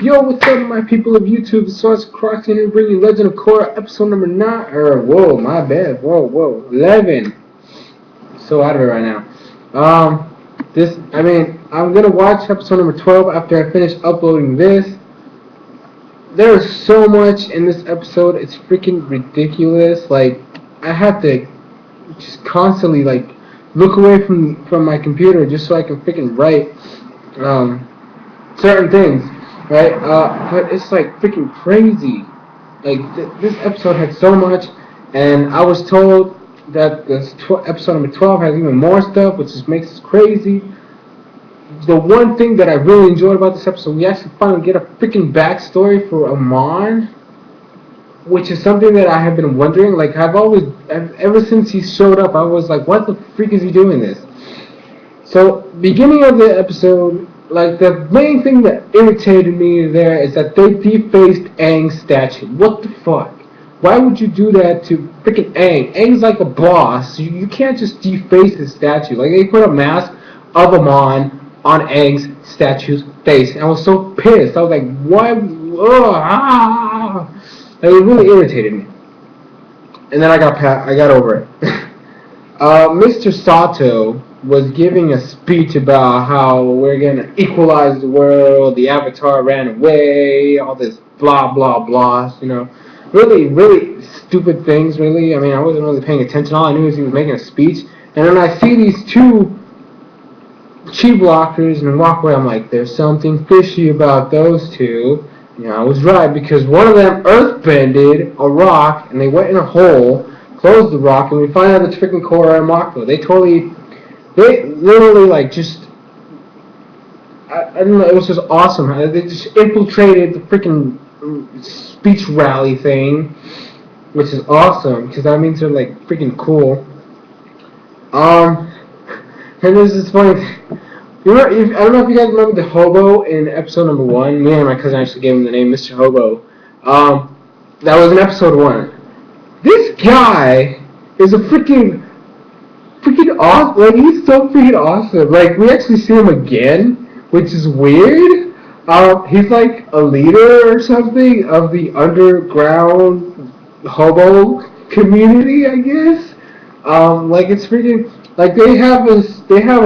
Yo, what's up, my people of YouTube? It's SoresanCrockxen here, bringing Legend of Korra, episode number 9. Whoa, my bad. Whoa, 11. So out of it right now. I'm gonna watch episode number 12 after I finish uploading this. There is so much in this episode. It's freaking ridiculous. Like, I have to just constantly look away from my computer just so I can freaking write certain things, right? But it's like freaking crazy. Like this episode had so much, and I was told that this episode number 12 has even more stuff, which just makes it crazy. The one thing that I really enjoyed about this episode, we actually finally get a freaking backstory for Amon, which is something that I have been wondering. Like, ever since he showed up, I was like, what the freak is he doing this? So, beginning of the episode, like, the main thing that irritated me there is that they defaced Aang's statue. What the fuck? Why would you do that to freaking Aang? Aang's like a boss. You can't just deface his statue. Like, they put a mask of Amon on Aang's statue's face. And I was so pissed. I was like, why? Like, it really irritated me. And then I got over it. Mr. Sato was giving a speech about how we're gonna equalize the world, the Avatar ran away, all this blah blah blah, really stupid things. Really, I mean, I wasn't really paying attention. All I knew is he was making a speech, and then I see these two chi blockers and walk away. I'm like, there's something fishy about those two. I was right, because one of them earthbended a rock and they went in a hole, closed the rock, and we find out it's freaking Korra and Mako. They literally I don't know, it was just awesome. They just infiltrated the freaking speech rally thing, which is awesome, because that means they're like freaking cool. And this is funny. I don't know if you guys remember the hobo in episode number 1. Me and my cousin actually gave him the name Mr. Hobo. That was in episode 1. This guy is a freaking awesome. Like, he's so freaking awesome. Like, we actually see him again, which is weird. He's like a leader or something of the underground hobo community, I guess. Like, it's freaking. Like, they have a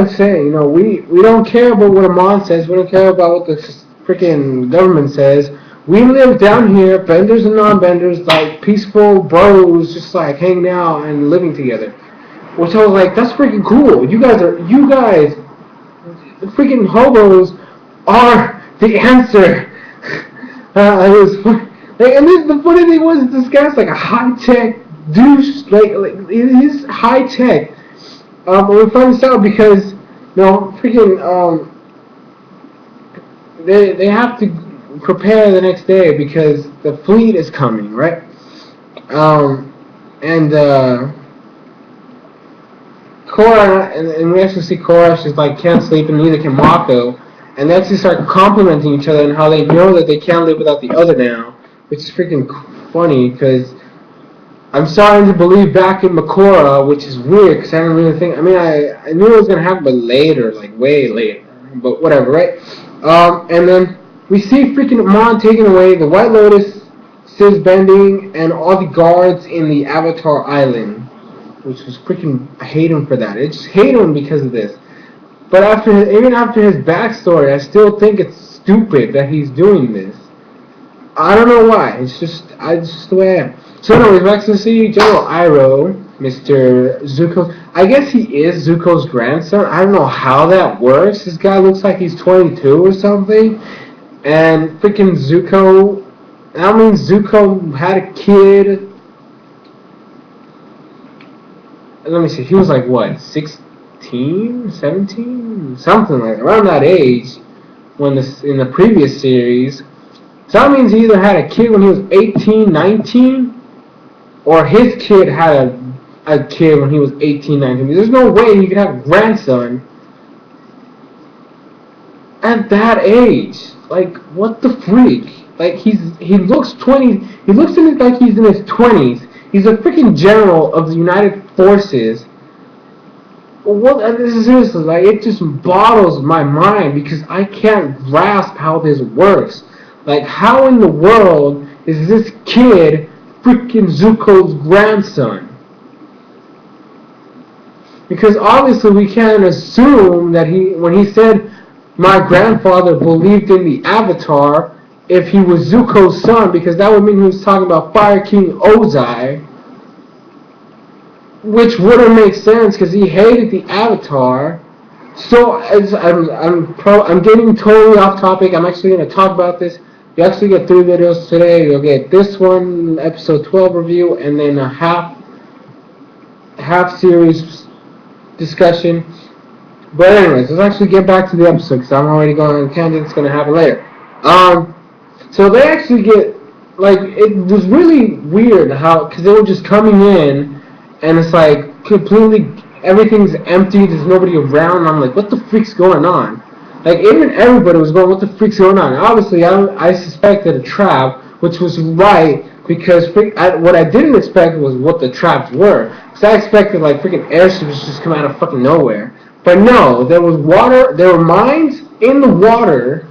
saying, we don't care about what Amon says, we don't care about what the freaking government says. We live down here, benders and non-benders, like peaceful bros, just like hanging out and living together. Which I was like, that's freaking cool. You guys, the freaking hobos are the answer. It was funny. And then the funny thing was, this guy's like a high-tech douche, like it is high-tech. We find this out because, they have to prepare the next day because the fleet is coming, right? Korra, and we actually see Korra, she's like, can't sleep, and neither can Mako, and they actually start complimenting each other and how they know that they can't live without the other now, which is freaking funny, because I'm starting to believe back in Korra, which is weird, because I didn't really think, I knew it was going to happen, but later, like way later, but whatever, right? And then we see freaking Amon taking away the White Lotus, Sis bending, and all the guards in the Avatar Island, which was freaking, I hate him for that. I just hate him because of this. But even after his backstory, I still think it's stupid that he's doing this. I don't know why. It's just the way I am. So anyways, we actually see General Iroh, Mr. Zuko. I guess he is Zuko's grandson. I don't know how that works. This guy looks like he's 22 or something. And freaking Zuko, that means Zuko had a kid. Let me see, he was like, what, 16, 17? Something like that, around that age, in the previous series. So that means he either had a kid when he was 18, 19, or his kid had a kid when he was 18, 19. There's no way he could have a grandson at that age. Like, what the freak? Like, he looks 20, he looks to me like he's in his 20s. He's a freaking general of the United Forces. What? Seriously, like, it just boggles my mind because I can't grasp how this works. Like, how in the world is this kid freaking Zuko's grandson? Because obviously we can't assume that when he said my grandfather believed in the Avatar, if he was Zuko's son, because that would mean he was talking about Fire King Ozai, which wouldn't make sense because he hated the Avatar. So I'm getting totally off topic. I'm actually going to talk about this. You actually get 3 videos today. You'll get this one, episode 12 review, and then a half series discussion. But anyways, let's actually get back to the episode because I'm already going on a tangent. It's going to happen later. So they actually get, like, it was really weird how, because they were just coming in and it's like completely, everything's empty, there's nobody around, and I'm like, what the freak's going on? Like, even everybody was going, what the freak's going on? And obviously, I suspected a trap, which was right, because what I didn't expect was what the traps were. Because I expected, like, freaking airships just come out of fucking nowhere. But no, there was water, there were mines in the water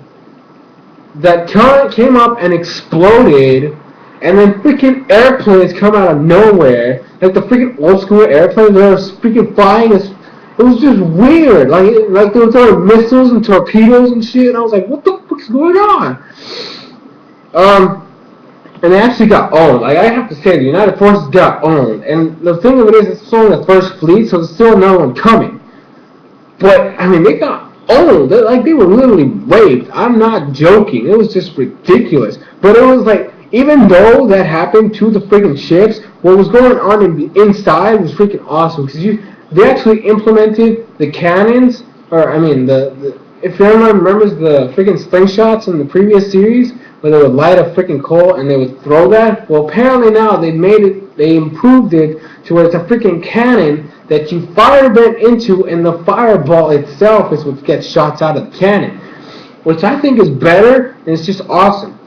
that came up and exploded, and then freaking airplanes come out of nowhere, like the freaking old school airplanes that were freaking flying. It was just weird, like they were throwing missiles and torpedoes and shit, and I was like, what the fuck's going on? And they actually got owned. Like, I have to say, the United Forces got owned, and the thing of it is, it's only the first fleet, so there's still no one coming. But, I mean, they got owned. They were literally raped. I'm not joking. It was just ridiculous. But it was like, even though that happened to the freaking ships, what was going on in the inside was freaking awesome. Because they actually implemented the cannons, or, I mean, if anyone remembers the freaking slingshots in the previous series, where they would light a freaking coal and they would throw that. Well, apparently now they improved it to where it's a freaking cannon that you firebend into, and the fireball itself is what gets shots out of the cannon, which I think is better, and it's just awesome.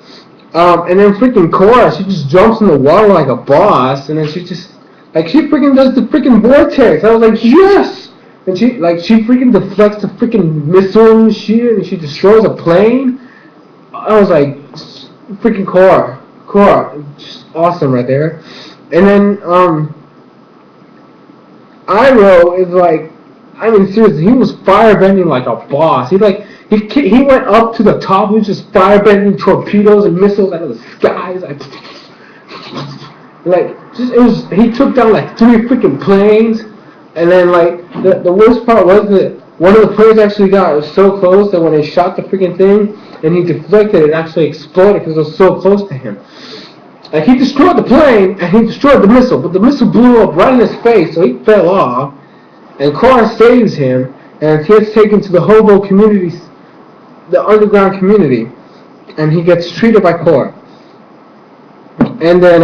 And then freaking Korra, she just jumps in the water like a boss, and then she freaking does the freaking vortex. I was like, yes! And she freaking deflects the freaking missile and shit, and she destroys a plane. I was like, freaking Korra, just awesome right there. And then, Iroh is like, I mean, seriously, he was firebending like a boss. He went up to the top. He was just firebending torpedoes and missiles out of the skies. He took down like 3 freaking planes. And then, like, the worst part was that one of the planes actually got so close that when they shot the freaking thing and he deflected, it actually exploded because it was so close to him. Like, he destroyed the plane, and he destroyed the missile, but the missile blew up right in his face, so he fell off, and Korra saves him, and he gets taken to the hobo community, the underground community, and he gets treated by Korra. And then,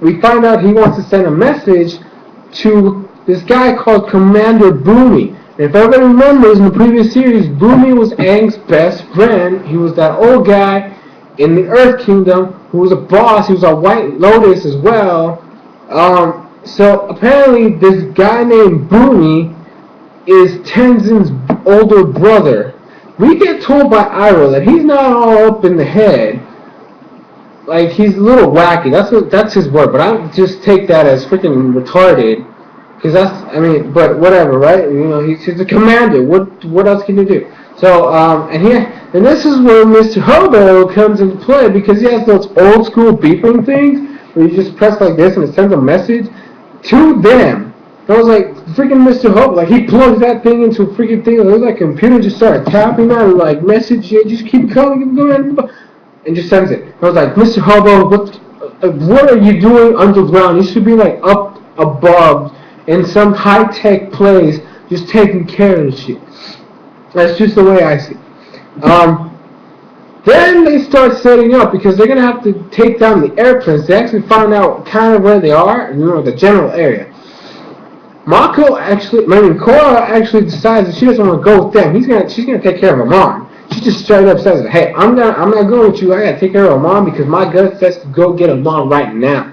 we find out he wants to send a message to this guy called Commander Boomy. And if everybody remembers, in the previous series, Boomy was Aang's best friend. He was that old guy in the Earth Kingdom who was a boss. He was a White Lotus as well. So apparently this guy named Boomy is Tenzin's older brother. We get told by Iroh that he's not all up in the head. Like, he's a little wacky. That's his word, but I just take that as freaking retarded. Because but whatever, right? You know, he's a commander. What else can you do? So, and this is where Mr. Hobo comes into play, because he has those old school beeping things where you just press like this and it sends a message to them. And I was like, freaking Mr. Hobo, like, he plugs that thing into a freaking thing, and it was like a computer just started tapping that and like, message it, just keep going, and just sends it. I was like, Mr. Hobo, what are you doing underground? You should be like up above in some high-tech place just taking care of the shit. That's just the way I see it. Then they start setting up, because they're going to have to take down the airplanes. They actually find out kind of where they are, the general area. Korra actually decides that she doesn't want to go with them. She's going to take care of Amon. She just straight up says, hey, I'm not going with you. I got to take care of Amon because my gut says to go get Amon right now.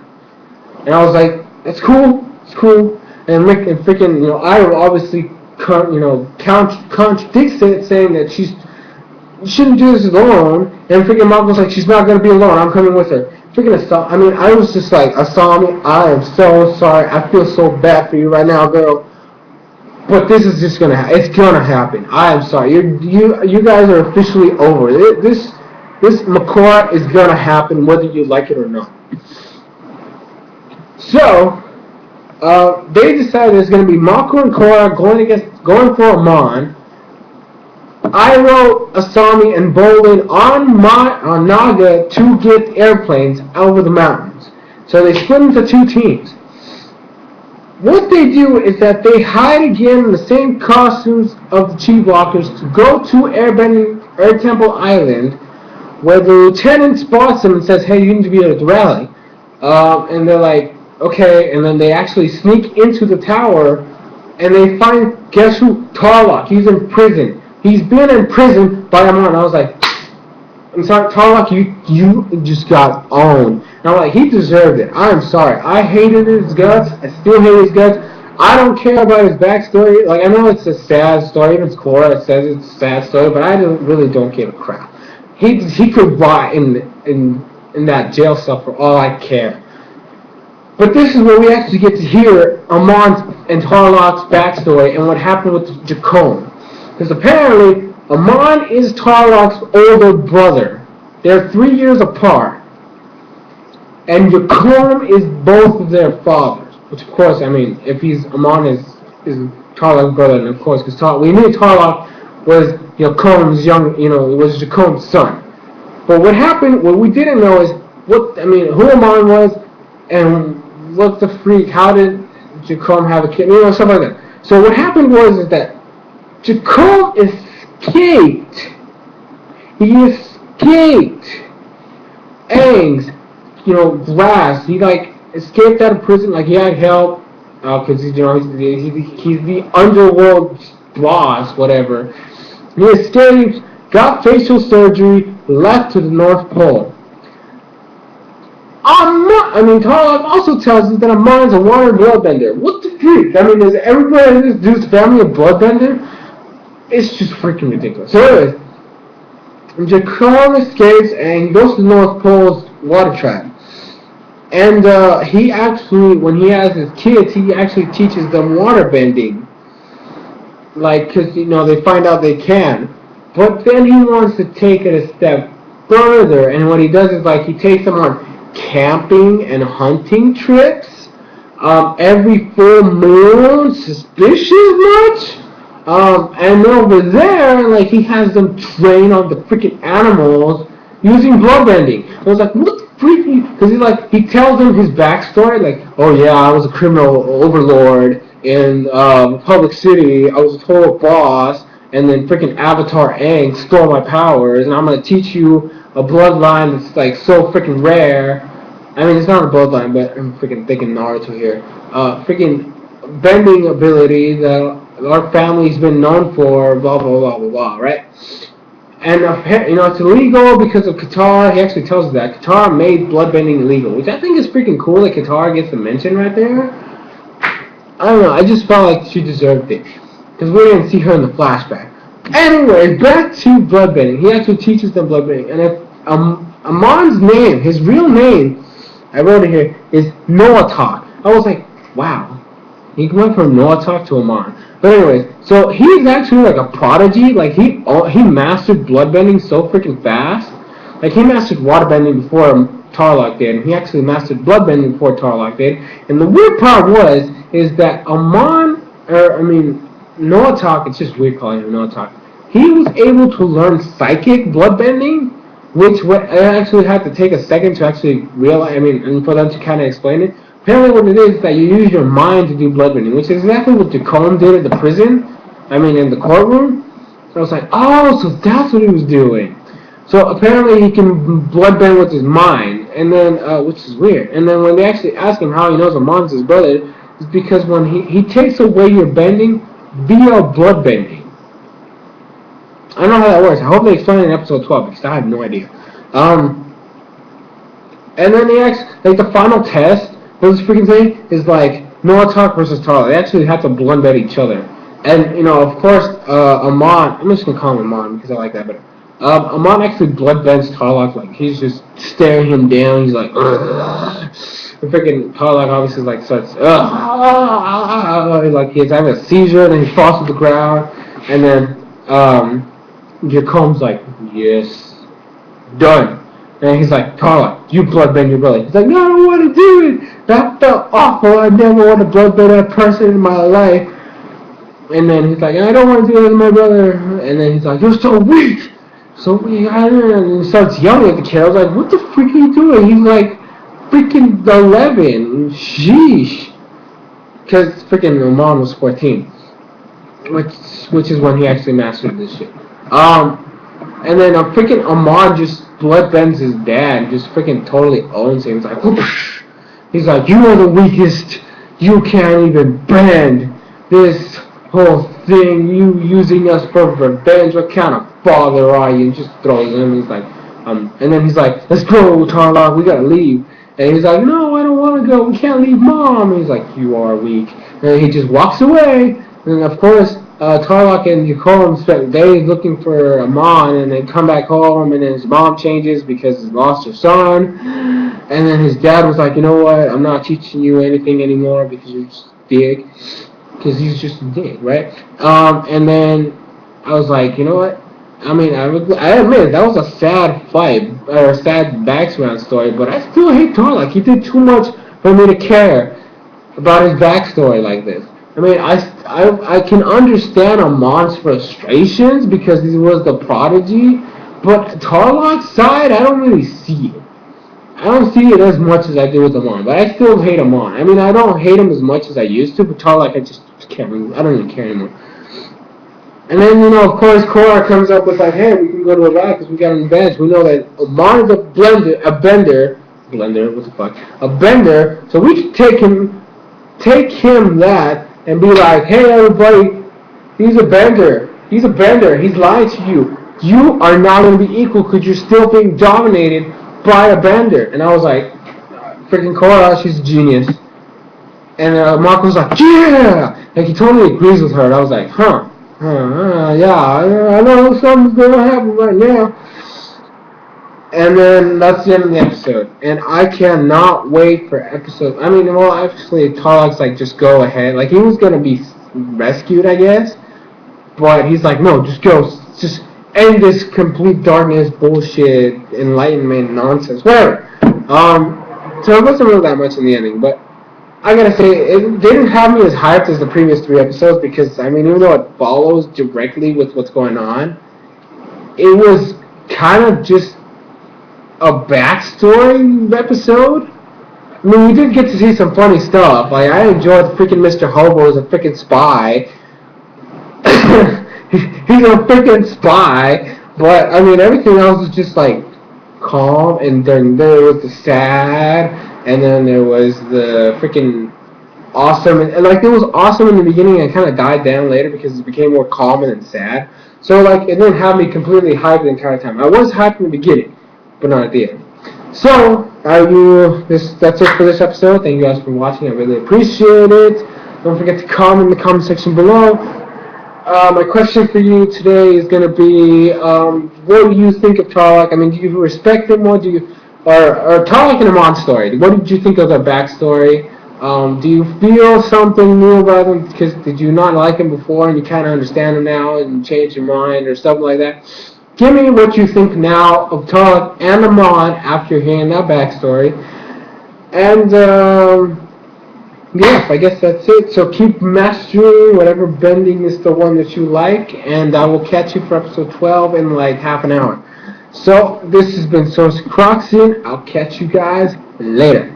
And I was like, that's cool. It's cool. And Iroh obviously contradicts it, saying that you shouldn't do this alone. And freaking mom was like, she's not gonna be alone. I'm coming with her. Freaking Asami. I mean, I was just like, Asami, I am so sorry. I feel so bad for you right now, girl. But this is just gonna happen. It's gonna happen. I am sorry. You guys are officially over. This Makora is gonna happen whether you like it or not. So they decided it's gonna be Mako and Korra going for Amon. I wrote Asami and Bolin on Naga to get airplanes over the mountains. So they split into two teams. What they do is that they hide again in the same costumes of the Chi Walkers to go to Air Temple Island, where the lieutenant spots them and says, "Hey, you need to be at the rally." And they're like, "Okay." And then they actually sneak into the tower, and they find, guess who? Tarlok. He's in prison. He's been in prison by Amon. I was like, I'm sorry, Tarlok, you just got owned. And I'm like, he deserved it. I'm sorry. I hated his guts. I still hate his guts. I don't care about his backstory. Like, I know it's a sad story. Even Korra says it's a sad story, but I really don't give a crap. He could rot in that jail cell for all I care. But this is where we actually get to hear Amon's and Tarlok's backstory and what happened with Jacome. Because apparently, Amon is Tarlok's older brother. They're 3 years apart. And Jacome is both of their fathers. Which, of course, I mean, if Amon is Tarlok's brother, and of course, because we knew Tarlok was Jacome's was Jacome's son. But what happened, what we didn't know is who Amon was, and what the freak, how did Jacome have a kid, stuff like that. So what happened was that Jacome escaped. He escaped Aang's, blast. He escaped out of prison. He had help because he's the underworld boss, whatever. He escaped, got facial surgery, left to the North Pole. Tarlok also tells us that Amon's a water bloodbender. What the freak? Is everybody in this dude's family a bloodbender? It's just freaking ridiculous. So anyways, Jacome escapes and he goes to the North Pole's water tribe. And he actually, when he has his kids, he actually teaches them water bending. Because, they find out they can. But then he wants to take it a step further. And what he does is, he takes them on camping and hunting trips. Every full moon, suspicious much? And over there, he has them train on the freaking animals using bloodbending. I was like, what the freak? Because he tells them his backstory, oh yeah, I was a criminal overlord in Public City. I was a total boss, and then freaking Avatar Aang stole my powers, and I'm gonna teach you a bloodline that's so freaking rare. It's not a bloodline, but I'm freaking thinking Naruto here. Freaking bending ability that our family's been known for, blah, blah, blah, blah, blah, right? And, it's illegal because of Katara. He actually tells us that. Katara made bloodbending illegal, which I think is freaking cool that Katara gets a mention right there. I don't know. I just felt like she deserved it. Because we didn't see her in the flashback. Anyway, back to bloodbending. He actually teaches them bloodbending. And if Amon's name, his real name, I wrote it here, is Noatak. I was like, wow. He went from Noatak to Amon. But anyways, so he's actually a prodigy. He mastered bloodbending so freaking fast. He mastered waterbending before Tarlok did, and he actually mastered bloodbending before Tarlok did. And the weird part is that Noatak, it's just weird calling him Noatak. He was able to learn psychic bloodbending, which I actually had to take a second to actually realize, and for them to kind of explain it. Apparently what it is that you use your mind to do bloodbending, which is exactly what Jacome did at the prison, in the courtroom. So I was like, oh, so that's what he was doing. So apparently he can bloodbend with his mind, and then, which is weird. And then when they actually ask him how he knows Amon's his brother, it's because when he takes away your bending via bloodbending. I don't know how that works. I hope they explain it in episode 12, because I have no idea. And then they actually, the final test, this freaking thing is Noatak versus Tarlok. They actually have to bloodbend each other. And, of course, Amon, I'm just going to call him Amon because I like that better. Amon actually bloodbends Tarlok, like he's just staring him down. He's like, ugh. The freaking Tarlok obviously like starts, like he's having a seizure, and then he falls to the ground, and then Jacomb's like, yes, done. And he's like, Tarlok, you bloodbend your brother. He's like, no, I don't want to do it. That felt awful. I never want to bloodbend that person in my life. And then he's like, I don't want to do it with my brother. And then he's like, you're so weak. So weak. And he starts yelling at the kid. I was like, what the freak are you doing? He's like, freaking 11. Sheesh. Because freaking Amon was 14. Which is when he actually mastered this shit. And then freaking Amon just bloodbends his dad. Just freaking totally owns him. He's like, whoosh. He's like, you are the weakest. You can't even bend this whole thing. You using us for revenge. What kind of father are you? And just throws him. He's like, and then he's like, let's go, Tarlok. We gotta leave. And he's like, no, I don't want to go. We can't leave Mom. And he's like, you are weak. And he just walks away. And of course, Tarlok and Jacob spent days looking for Amon, and they come back home, and then his mom changes because he lost her son. And then his dad was like, you know what, I'm not teaching you anything anymore because you're just a dick. Because he's just a dick, right? And then I was like, you know what? I mean, I admit that was a sad fight, or a sad background story, but I still hate Tarlok. He did too much for me to care about his backstory like this. I mean, I can understand Amon's frustrations because he was the prodigy, but Tarlok's side, I don't really see it. I don't see it as much as I do with Amon, but I still hate Amon. I mean, I don't hate him as much as I used to, but Tarlok, I just can't really, I don't even care anymore. And then, you know, of course, Korra comes up with like, hey, we can go to Iraq because we got an advantage. We know that Amon is a bender, what the fuck, a bender, so we can take him that, and be like, hey, everybody, he's a bender, he's lying to you. You are not going to be equal because you're still being dominated by a bender. And I was like, freaking Korra, she's a genius. And Mark was like, yeah! Like, he totally agrees with her. And I was like, yeah, I know something's going to happen right now. And then that's the end of the episode. And I cannot wait for episode. I mean, well, actually, Tarlok's like, just go ahead. Like, he was going to be rescued, I guess. But he's like, no, just go. Just end this complete darkness, bullshit, enlightenment, nonsense, whatever. So it wasn't really that much in the ending. But I gotta say, it didn't have me as hyped as the previous 3 episodes because, I mean, even though it follows directly with what's going on, it was kind of just a backstory episode. I mean, we did get to see some funny stuff. Like, I enjoyed freaking Mr. Hobo as a freaking spy. He's a freaking spy. But, I mean, everything else was just, like, calm. And then there was the sad. And then there was the freaking awesome. And like, it was awesome in the beginning and kind of died down later because it became more calm and then sad. So, like, it didn't have me completely hyped the entire time. I was hyped in the beginning, but not at the end. So, that's it for this episode. Thank you guys for watching. I really appreciate it. Don't forget to comment in the comment section below. My question for you today is going to be, what do you think of Tarlok? I mean, do you respect him more? Do you, or Tarlok and Amon's story? What did you think of their backstory? Do you feel something new about him? Because did you not like him before and you kind of understand him now and change your mind or something like that? Give me what you think now of Tarlok and Amon after hearing that backstory. And, yeah, I guess that's it. So keep mastering whatever bending is the one that you like. And I will catch you for episode 12 in like half an hour. So, this has been SoresanCrockxen. I'll catch you guys later.